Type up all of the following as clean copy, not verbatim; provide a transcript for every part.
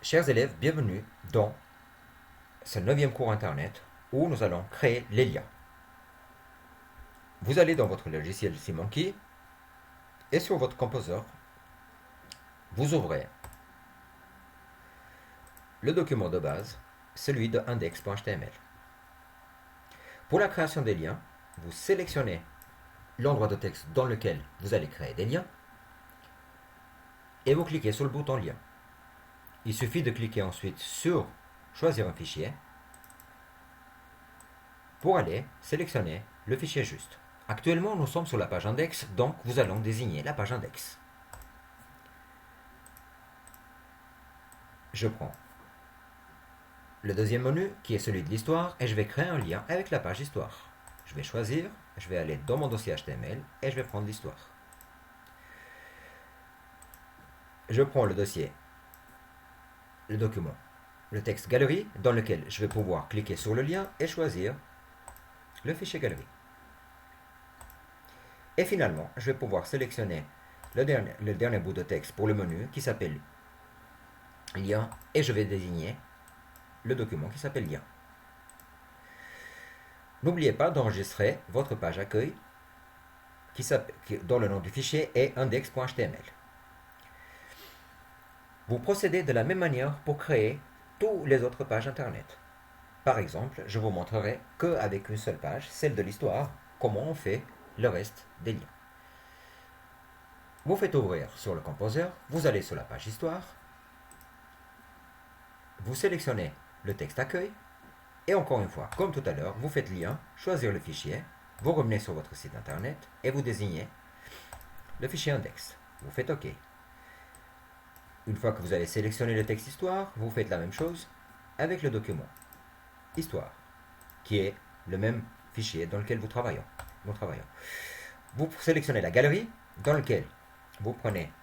Chers élèves, bienvenue dans ce 9e cours Internet où nous allons créer les liens. Vous allez dans votre logiciel SeaMonkey et sur votre Composer, vous ouvrez le document de base, celui de index.html. Pour la création des liens, vous sélectionnez l'endroit de texte dans lequel vous allez créer des liens et vous cliquez sur le bouton lien. Il suffit de cliquer ensuite sur choisir un fichier pour aller sélectionner le fichier juste. Actuellement, nous sommes sur la page index, donc vous allons désigner la page index. Je prends le deuxième menu qui est celui de l'histoire et je vais créer un lien avec la page histoire. Je vais choisir, je vais aller dans mon dossier HTML et je vais prendre l'histoire. Je prends le dossier, le document, le texte galerie dans lequel je vais pouvoir cliquer sur le lien et choisir le fichier galerie. Et finalement, je vais pouvoir sélectionner le dernier bout de texte pour le menu qui s'appelle lien et je vais désigner le document qui s'appelle lien. N'oubliez pas d'enregistrer votre page accueil dont le nom du fichier est index.html. Vous procédez de la même manière pour créer toutes les autres pages internet. Par exemple, je vous montrerai qu'avec une seule page, celle de l'histoire, comment on fait le reste des liens. Vous faites ouvrir sur le Composer, vous allez sur la page histoire, vous sélectionnez le texte accueil, et encore une fois, comme tout à l'heure, vous faites lien, choisir le fichier, vous revenez sur votre site internet et vous désignez le fichier index. Vous faites OK. Une fois que vous avez sélectionné le texte histoire, vous faites la même chose avec le document histoire, qui est le même fichier dans lequel nous travaillons. Vous sélectionnez la galerie dans laquelle vous prenez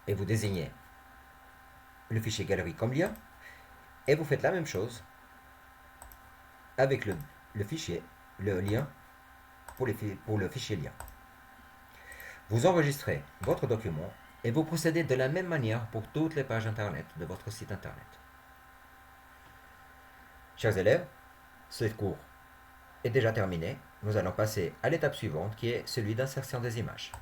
et vous désignez le fichier galerie comme lien et vous faites la même chose avec le fichier, le lien pour le fichier lien. Vous enregistrez votre document et vous procédez de la même manière pour toutes les pages internet de votre site internet. Chers élèves, ce cours est déjà terminé. Nous allons passer à l'étape suivante qui est celui d'insertion des images.